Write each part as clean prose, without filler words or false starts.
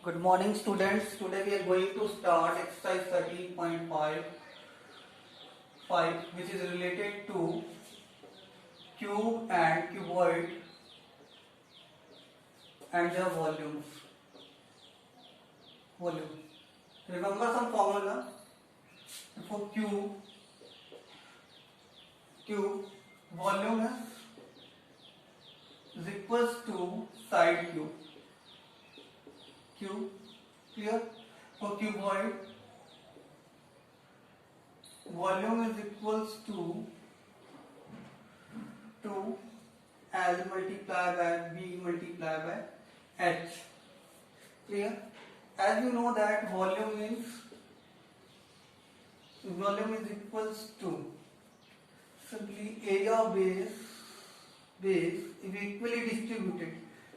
Good morning students. Today we are going to start exercise 13.5 which is related to cube and cuboid and their volumes. Volume. Remember some formula for cube volume is equals to side cube. Clear? For cuboid, volume is equals to L multiplied by B multiplied by H. Clear? As you know that volume is equals to simply area of base if equally distributed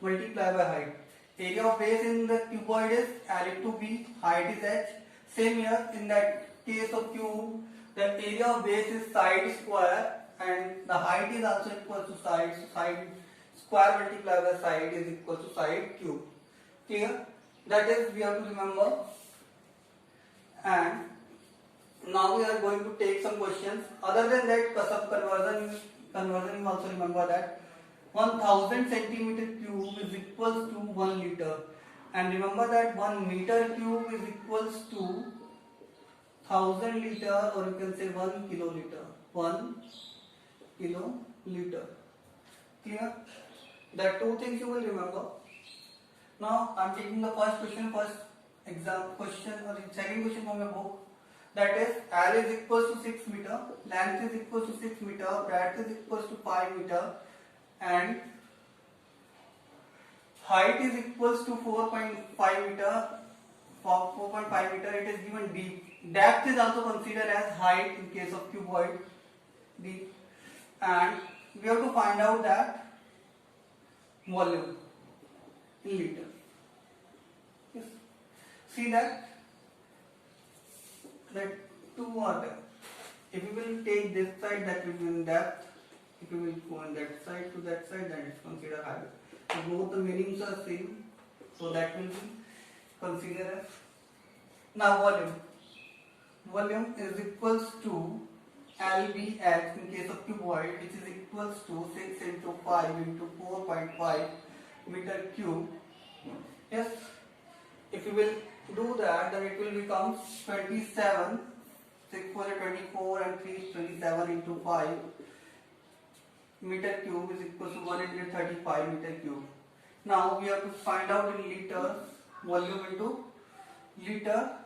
multiplied by height. Area of base in the cuboid is L into B, height is H. Same here in that case of cube, the area of base is side square and the height is also equal to side. So side square multiplied by side is equal to side cube. Clear? That is we have to remember. And now we are going to take some questions. Other than that, Kasab conversion you also remember that 1000 centimeter cube is equals to 1 liter, and remember that 1 meter cube is equals to 1000 liter, or you can say 1 kiloliter. 1 kiloliter. Clear? That two things you will remember. Now I am taking the first question or second question from your book. That is L is equals to 6 meter, length is equals to 6 meter, breadth is equals to 5 meter, and height is equals to 4.5 meter. For 4.5 meter it is given deep. Depth is also considered as height in case of cuboid. Deep. And we have to find out that volume in liter. Yes. See that two are there. If you will take this side, that will be in depth. If you will go on that side to that side, then it's considered height. So both the meanings are same, so that will be considered as. Now volume. Volume is equals to LBH in case of cuboid, which is equals to 6 into 5 into 4.5 meter cube. Yes. If you will do that, then it will become 27. 6 4 is 24 and 3 is 27 into 5 meter cube is equal to 135 meter cube. Now we have to find out in liters, volume into liter.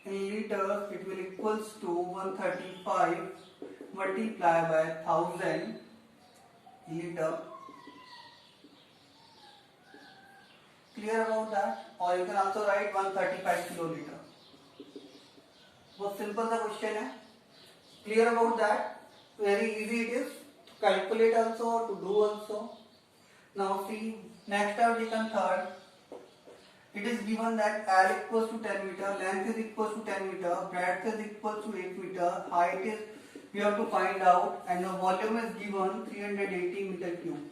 In liters it will equals to 135 multiplied by 1000 liter. Clear about that? Or you can also write 135 kiloliter. बहुत simple सा question है. Clear about that? Very easy it is to calculate also, to do also. Now see, next I have taken third. It is given that L equals to 10 meter, length is equals to 10 meter, breadth is equals to 8 meter, height is we have to find out, and the volume is given 380 meter cube.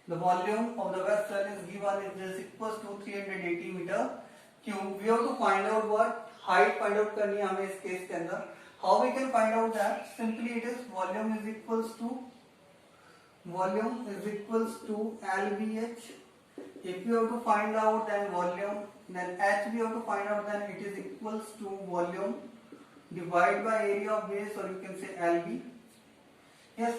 The volume of the vessel is given is equals to 380 meter cube. We have to find out what height find out करनी है हमें इस case के अंदर. How we can find out that? Simply it is volume is equals to LBH. If you have to find out then volume, then H we have to find out, then it is equals to volume divided by area of base, or you can say LB. Yes.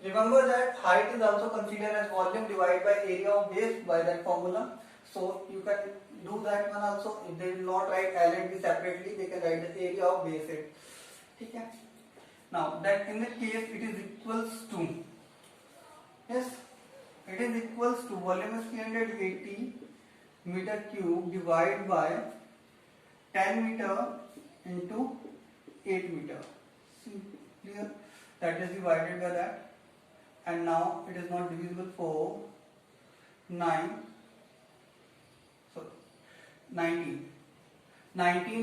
Remember that height is also considered as volume divided by area of base by that formula. So you can do that one also. If they will not write L and B separately, they can write the area of base it. Okay. Now that in the case it is equals to, yes, it is equals to volume is 380 meter cube divided by 10 meter into 8 meter. See, clear? That is divided by that. And now it is not divisible for 19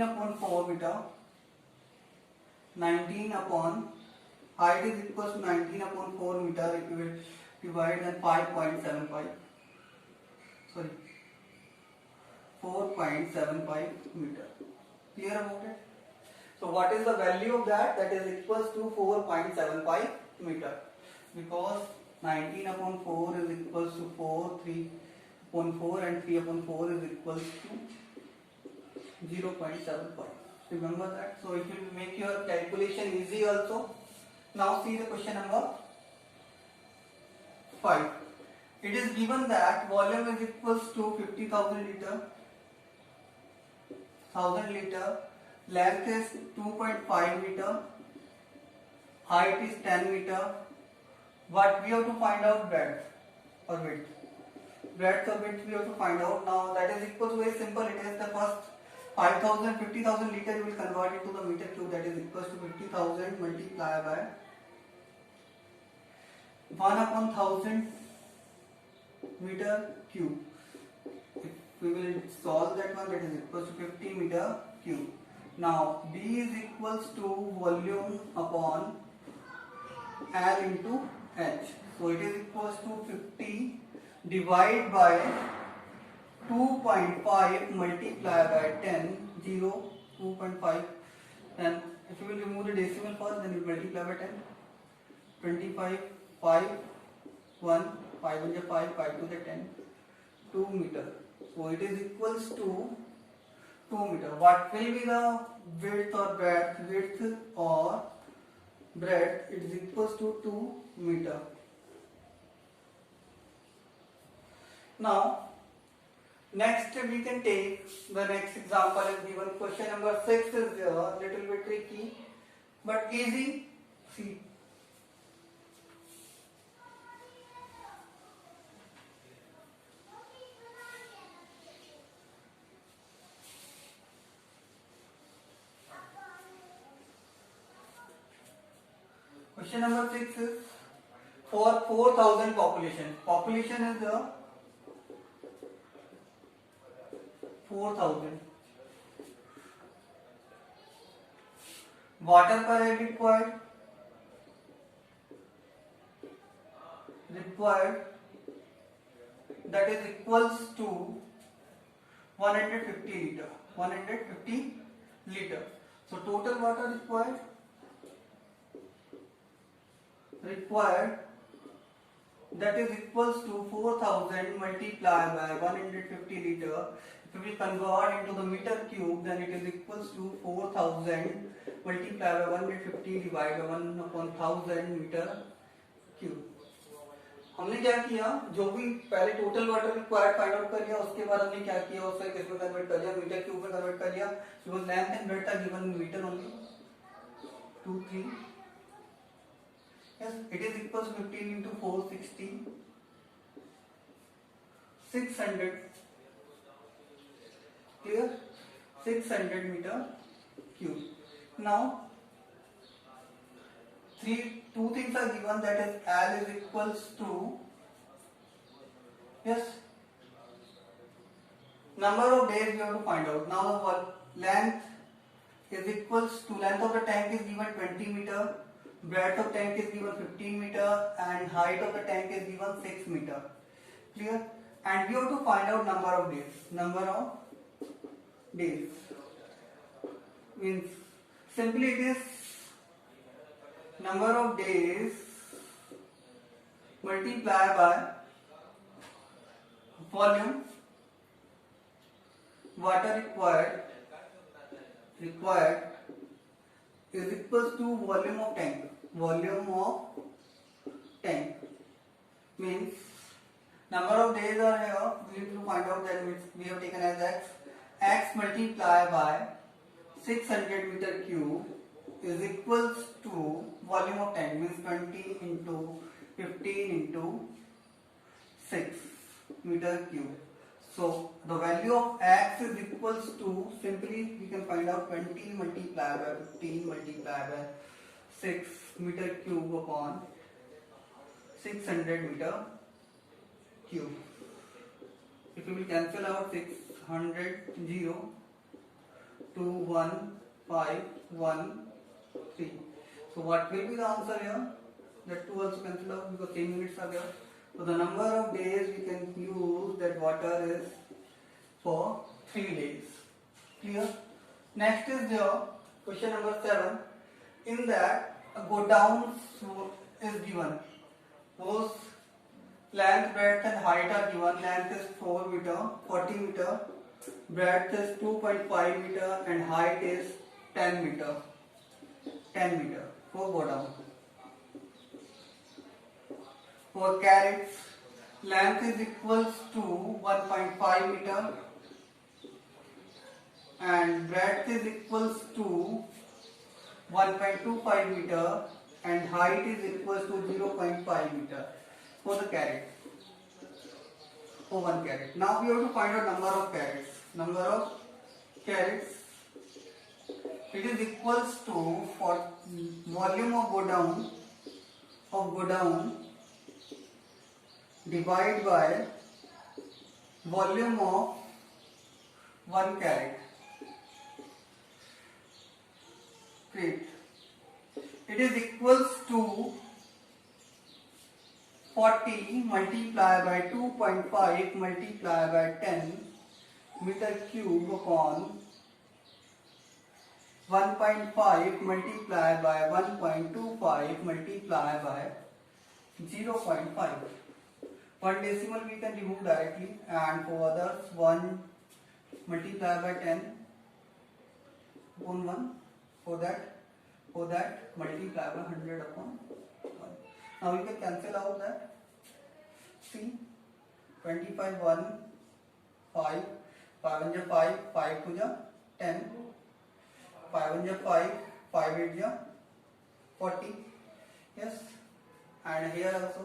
upon 4 meter. 19 upon height is equals to 19 upon 4 meter. If you will divide then 5.75. Sorry, 0.75 meter. Clear about it? So what is the value of that? That is equals to 4.75 meter, because 19 upon 4 is equals to 4, 3 upon 4 and 3 upon 4 is equals to 0.75. Remember that. So it will make your calculation easy also. Now see the question number 5. It is given that volume is equals to 50,000 liter, 1000 liter, length is 2.5 meter, height is 10 meter. What we have to find out? Breadth or width. Breadth or width we have to find out. Now that is equals to very simple. It is the first 50,000 liter you will convert it to the meter cube. That is equals to 50,000 multiplied by 1 upon 1000 meter cube. If we will solve that one, that is equals to 50 meter cube. Now B is equals to volume upon L into H. So it is equals to 50 divided by 2.5 multiplied by 10, 0, 2.5. And if you will remove the decimal first, then you multiply by 10. 25, 5, 1, 5 1 5, 5 to the 10, 2 meter. So it is equals to 2 meter. What will be the width or breadth? Width or breadth, it is equals to 2 meter. Now next we can take the next example is given. Question number 6 is there, little bit tricky but easy. See, question number 6 is for 4,000 population. Population is the 4,000. Water per head required that is equals to 150 liter. 150 liter. So total water required that is equals to 4,000 multiplied by 150 liter. If we convert into the meter cube, then it is equals to 4,000 multiplied by 150 divided by 1 upon 1000 meter cube. हमने क्या किया, जो भी पहले total water required find out कर लिया, उसके बाद हमने क्या किया, उसे किसमें कन्वर्ट कर लिया, मीटर क्यूब में कन्वर्ट कर लिया. Because length and breadth are given in meter only. 2 3. Yes, it is equals to 15 into 4 60, 600. Clear? 600 meter cube. Now two things are given, that is L is equals to, yes, number of days we have to find out. Now the length is equals to, length of the tank is given 20 meter, breadth of tank is given 15 meter and height of the tank is given 6 meter. Clear? And we have to find out number of days. Number of days means simply it is number of days multiplied by volume water required is equals to volume of tank. Volume of tank means number of days are here. We need to find out, that means we have taken as x. X multiplied by 600 meter cube is equals to volume of tank, means 20 into 15 into 6 meter cube. So the value of x is equals to, simply we can find out 20 multiplied by 15 multiplied by 6 meter cube upon 600 meter cube. If you will cancel out 600, 0, 2, 1, 5, 1, 3. So what will be the answer here? That 2 also cancel out because 10 units are there. So the number of days we can use that water is for 3 days. Clear? Next is the question number 7. In that a go down is given. Whose length, breadth and height are given. Length is 4 meter, 40 meter. Breadth is 2.5 meter and height is 10 meter. 10 meter. For go down. For carrots, length is equals to 1.5 meter and breadth is equals to 1.25 meter and height is equals to 0.5 meter for the carrot, for one carrot. Now we have to find out number of carrots. Number of carrots, it is equals to for volume of go down divide by volume of one carrot. Great. It is equals to 40 multiplied by 2.5 multiplied by 10 meter cube upon 1.5 multiplied by 1.25 multiplied by 0.5. One decimal we can remove directly, and for others 1 multiplied by 10 upon 1. For that multiply by 100 upon 1. Now you can cancel out that. See, 25 1 5 5 1 5 5 2 10 5 1 5 5 8 40. Yes, and here also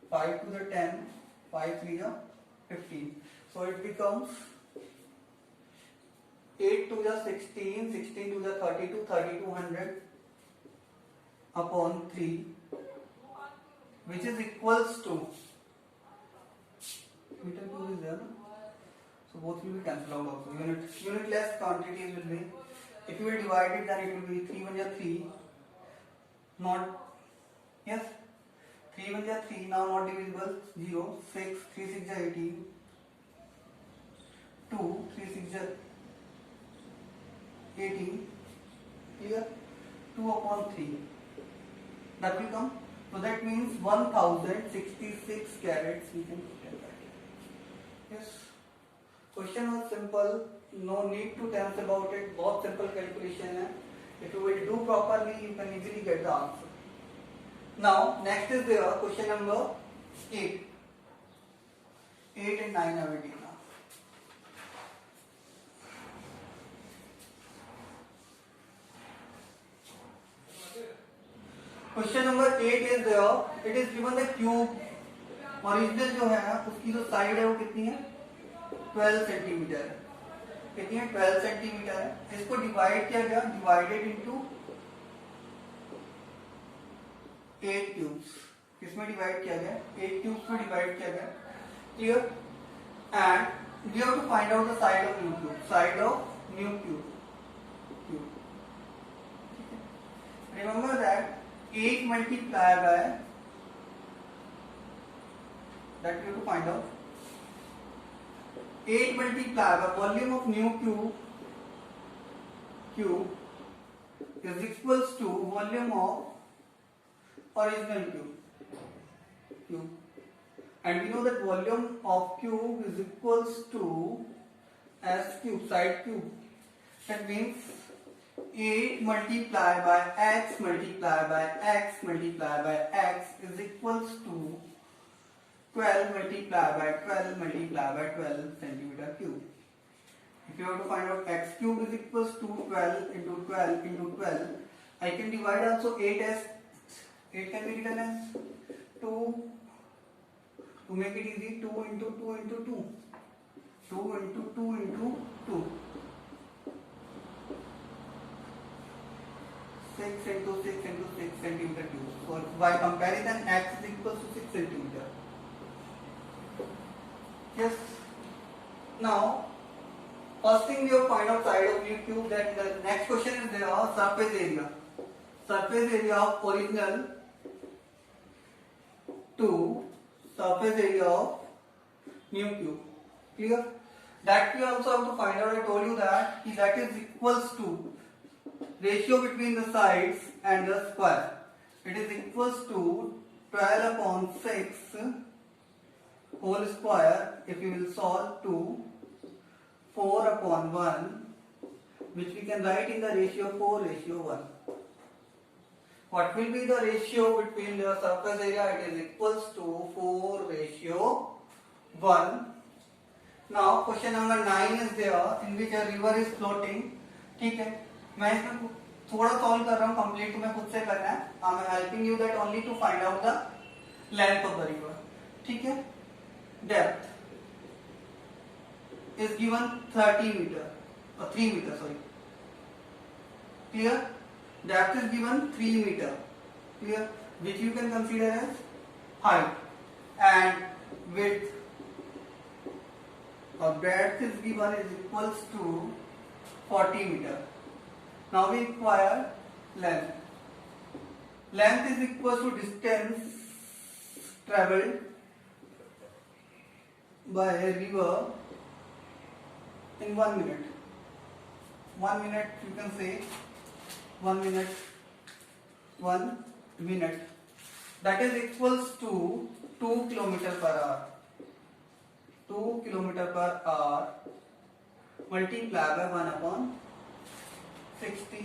5 2 10 5 3 15. So it becomes 8 to the 16, 16 to the 32, 3200 upon 3, which is equals to, meter cube is there, no? So both will be cancelled out also. Unitless quantities will be, if you will divide it, then it will be 3 1 3, not, yes, 3 1 3, now not divisible, 0, 6, 3 6 18, 2, 3 6 18, clear? 2 upon 3. That will come. So that means 1066 carats we can put in that. Yes. Question was simple. No need to tense about it. बहुत simple calculation है. If you will do properly, you can easily get the answer. Now next is the question number 8. 8 and 9 are waiting now. Question number 8 is there. It is given the cube. Original जो है उसकी जो side है वो कितनी है? 12 centimetre है. कितनी है? 12 सेंटीमीटर है. इसको डिवाइड किया गया, डिवाइडेड इनटू 8 क्यूब्स. किसमें डिवाइड किया गया? 8 क्यूब्स में डिवाइड किया गया. Clear? And we have to find out the side of new cube. Side of new cube. Remember that 8 multiplied by that we have to find out. 8 multiplied by volume of new cube is equals to volume of original cube. And we know that volume of cube is equals to s cube, side cube. That means 8 multiplied by x multiplied by x multiplied by x is equals to 12 multiplied by 12 multiplied by 12 centimeter cube. If you have to find out x cube is equals to 12 into 12 into 12, I can divide also 8 as 8 can be written as 2 to make it easy. 2 into 2 into 2, 2 into 2 into 2. 6 into 6 into 6 centimeter cube. So by comparison, x is equals to 6 centimeter. Yes. Now, first thing we have find out side of new cube. Then the next question is there surface area. Surface area of original to surface area of new cube. Clear? That we also have to find out. I told you that that is equals to ratio between the sides and the square. It is equals to 12 upon 6 whole square. If you will solve to 4 upon 1, which we can write in the ratio 4:1. What will be the ratio between the surface area? It is equals to 4:1. Now question number 9 is there, in which a river is floating. ठीक है, मैं इसमें थोड़ा solve कर रहा हूँ, complete तुम्हें खुद से करना है. I am helping you that only to find out the length of the river. ठीक है, depth is given 30 meter or 3 meter, sorry. Clear? Depth is given 3 meter. Clear? Which you can consider as height, and width or breadth is given is equals to 40 meter. Now we require length. Length is equals to distance traveled by a river in 1 minute. 1 minute, you can say 1 minute. 1 minute. That is equals to 2 km per hour. 2 km per hour multiply by 1 upon 60.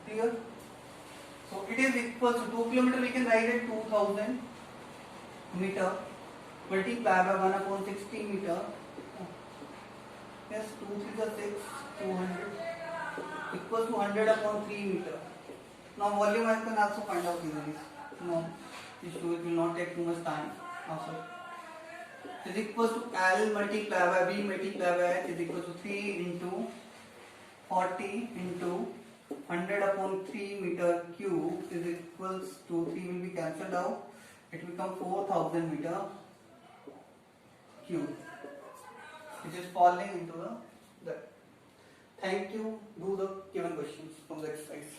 Clear? So it is equals to 2 km. We can write it 2000 meter. Multiply by 1 upon 60 meter. Yes, 2 3 is 6, 200 equals to 100 upon 3 meter. Now volume I can also find out easily. No issue, it will not take too much time. Also, is equals to L multiply by B multiply by H is equals to 3 into 40 into 100 upon 3 meter cube is equals to 3 will be cancelled out. It will become 4000 meter cube, which is falling into the. Thank you. Do the given questions from the exercise.